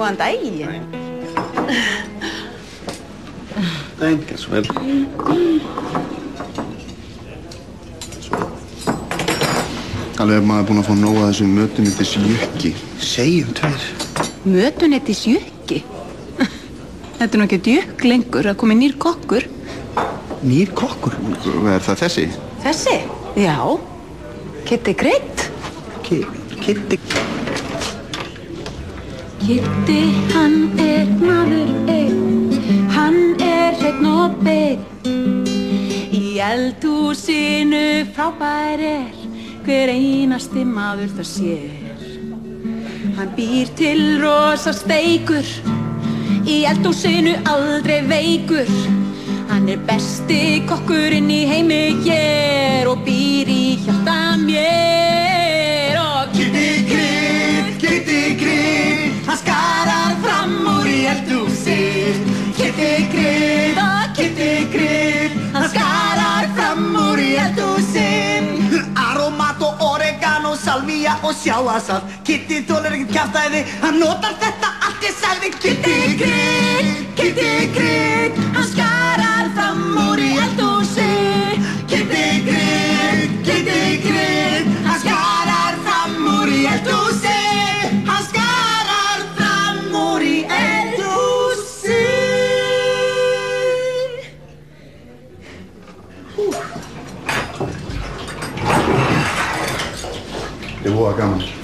Góðan daginn. Daginn, gjör svo vel. Alveg er maður búinn að fá nóg að þessum mötuneytis jukki. Segjum tveir. Mötuneytis jukki? Þetta er nú ekki jukk lengur, það komi nýr kokkur. Nýr kokkur? Hvað er það, þessi? Þessi? Já. Kitty Krydd. Kitty. Kitty, hann er maður einn, hann er hreinn og beinn. Í eldhúsinu frábær er, hver einasti maður það sér. Hann býr til rosa steikur, í eldhúsinu aldrei veikur. Hann er besti kokkurinn í heimi hér og býr í hjarta mér. Og Kitty Krydd, hann skarar fram úr í eldhúsið. Kitty Krydd, hann skarar fram úr í eldhúsið. Aromat og oregano, salvía og sjáasalt. Kitty þolir ekkert kjaftæði, hann notar þetta allt ég sagði. Kitty Krydd, hann skarar fram úr í eldhúsið. Kitty Krydd, hann skarar fram úr í eldhúsið. Hann skarar fram úr í eldhúsið. Þetta er voða gaman.